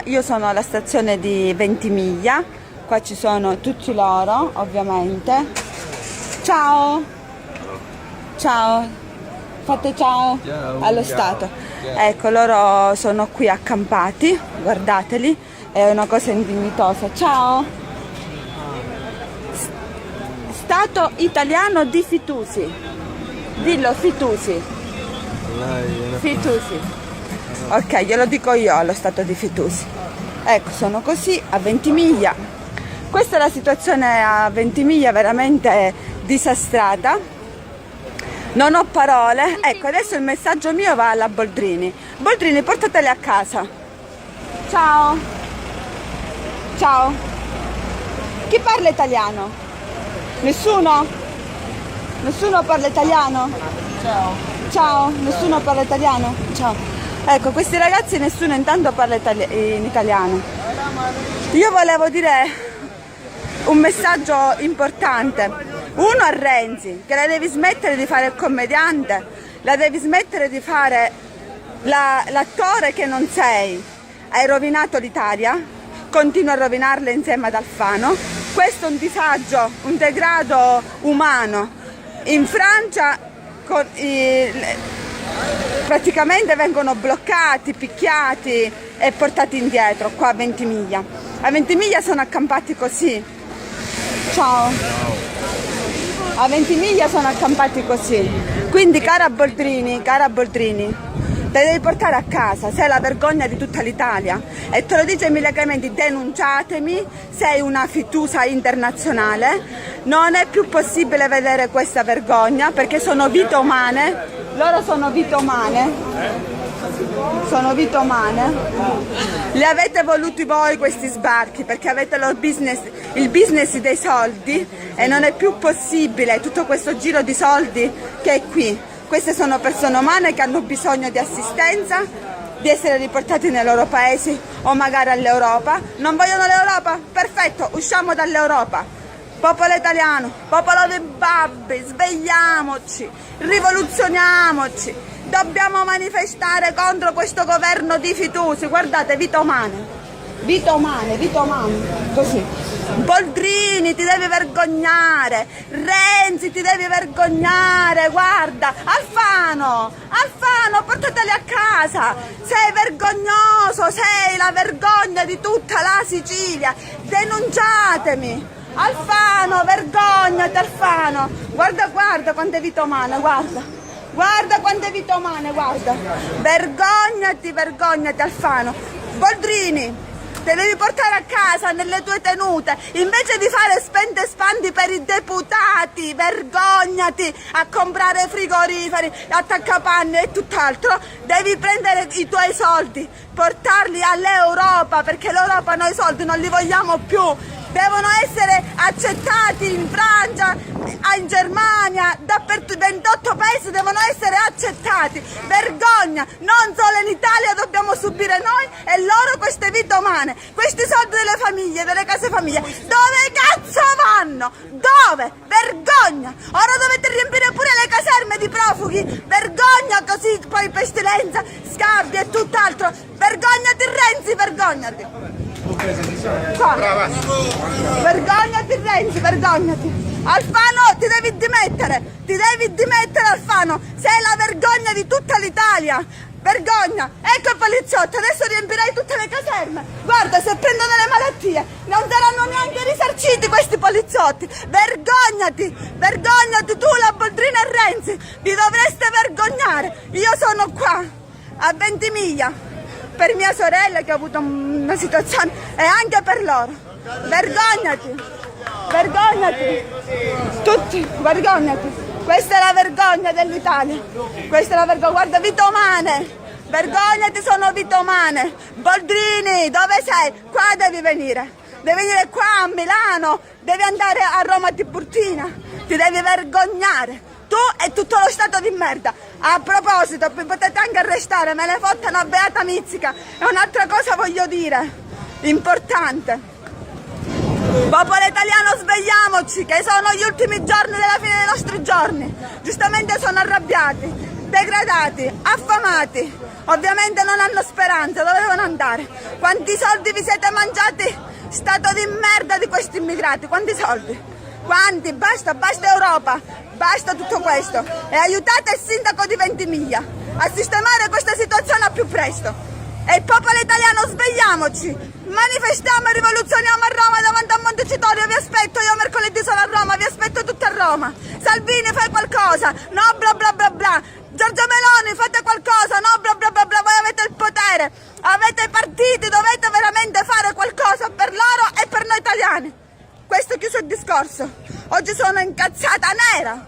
Io sono alla stazione di Ventimiglia, qua ci sono tutti loro ovviamente. Ciao! Ciao! Fate ciao, Ciao, allo ciao. Stato. Ciao. Ecco, loro sono qui accampati, guardateli, è una cosa dignitosa. Ciao! Stato italiano di Fitoussi. Dillo, Fitoussi. Fitoussi. Ok, glielo dico io allo stato di Fitoussi. Ecco, sono così a Ventimiglia. Questa è la situazione a Ventimiglia, veramente disastrata. Non ho parole. Ecco, adesso il messaggio mio va alla Boldrini. Boldrini, portateli a casa. Ciao. Ciao. Chi parla italiano? Nessuno? Nessuno parla italiano? Ciao. Ciao, nessuno parla italiano? Ciao. Ecco, questi ragazzi nessuno intanto parla in italiano. Io volevo dire un messaggio importante. Uno a Renzi, che la devi smettere di fare il commediante, la devi smettere di fare l'attore che non sei. Hai rovinato l'Italia, continua a rovinarla insieme ad Alfano. Questo è un disagio, un degrado umano. In Francia praticamente vengono bloccati, picchiati e portati indietro qua a Ventimiglia. A Ventimiglia sono accampati così. Ciao. A Ventimiglia sono accampati così. Quindi cara Boldrini, te devi portare a casa, sei la vergogna di tutta l'Italia. E te lo dice Emilia Clementi, denunciatemi, sei una fittusa internazionale. Non è più possibile vedere questa vergogna perché sono vite umane. Loro sono vite umane, sono vite umane. Li avete voluti voi questi sbarchi perché avete il business dei soldi e non è più possibile tutto questo giro di soldi che è qui. Queste sono persone umane che hanno bisogno di assistenza, di essere riportati nei loro paesi o magari all'Europa. Non vogliono l'Europa? Perfetto, usciamo dall'Europa. Popolo italiano, popolo dei babbi, svegliamoci, rivoluzioniamoci, dobbiamo manifestare contro questo governo di Fitoussi. Guardate, vite umane, così. Boldrini, ti devi vergognare, Renzi, ti devi vergognare, guarda, Alfano, portateli a casa, sei vergognoso, sei la vergogna di tutta la Sicilia, denunciatemi. Alfano, vergognati Alfano, guarda quante vite umane, guarda quante vite umane, guarda, vergognati Alfano. Boldrini, te devi portare a casa nelle tue tenute, invece di fare spende e spandi per i deputati, vergognati a comprare frigoriferi, attaccapanni e tutt'altro, devi prendere i tuoi soldi, portarli all'Europa, perché l'Europa noi soldi non li vogliamo più. Devono essere accettati in Francia, in Germania, dappertutto, 28 paesi devono essere accettati. Vergogna, non solo in Italia dobbiamo subire noi e loro queste vite umane, questi soldi delle famiglie, delle case famiglie. Dove cazzo vanno? Dove? Vergogna! Ora dovete riempire pure le caserme di profughi. Vergogna, così poi pestilenza, scabbia e tutt'altro. Vergognati Renzi, vergognati! Qua. Vergognati Renzi, vergognati. Alfano, ti devi dimettere Alfano, sei la vergogna di tutta l'Italia. Vergogna, ecco i poliziotti, adesso riempirai tutte le caserme. Guarda, se prendono le malattie non saranno neanche risarciti questi poliziotti. Vergognati tu, la Boldrini e Renzi, vi dovreste vergognare. Io sono qua a Ventimiglia per mia sorella che ha avuto una situazione e anche per loro. Vergognati, tutti, vergognati. Questa è la vergogna dell'Italia, questa è la vergogna, guarda, vite umane, vergognati, sono vite umane. Boldrini, dove sei? Qua devi venire qua a Milano, devi andare a Roma Tiburtina, ti devi vergognare. Tu e tutto lo stato di merda. A proposito, vi potete anche arrestare, me ne fottano a Beata Mizzica. E un'altra cosa voglio dire, importante. Popolo italiano, svegliamoci, che sono gli ultimi giorni della fine dei nostri giorni. Giustamente sono arrabbiati. degradati, affamati, ovviamente non hanno speranza, dove devono andare? Quanti soldi vi siete mangiati? Stato di merda di questi immigrati, quanti soldi? Quanti? Basta, basta Europa, basta tutto questo e aiutate il sindaco di Ventimiglia a sistemare questa situazione al più presto. E il popolo italiano, svegliamoci, manifestiamo e rivoluzioniamo a Roma davanti a Montecitorio, vi aspetto, io mercoledì sono a Roma, vi aspetto tutti a Roma. Salvini, fai qualcosa, no bla bla bla bla. Giorgia Meloni, fate qualcosa, no bla bla bla bla, voi avete il potere, avete i partiti, dovete veramente fare qualcosa per loro e per noi italiani. Questo è chiuso il discorso. Oggi sono incazzata nera,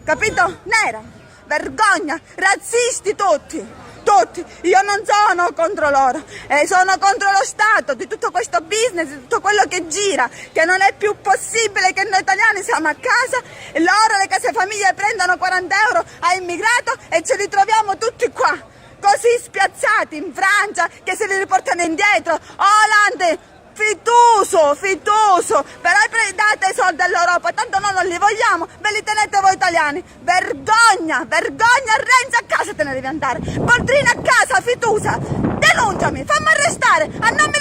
capito? Nera, vergogna, razzisti tutti. Tutti, io non sono contro loro, sono contro lo Stato, di tutto questo business, di tutto quello che gira, che non è più possibile che noi italiani siamo a casa, e loro le case famiglie prendono 40 euro a immigrato e ce li troviamo tutti qua, così spiazzati in Francia che se li riportano indietro, Olanda. Fitoso, però date i soldi all'Europa, tanto noi non li vogliamo, ve li tenete voi italiani. Vergogna, Renzi a casa te ne devi andare. Boldrini a casa, Fitosa, denunciami, fammi arrestare, a nome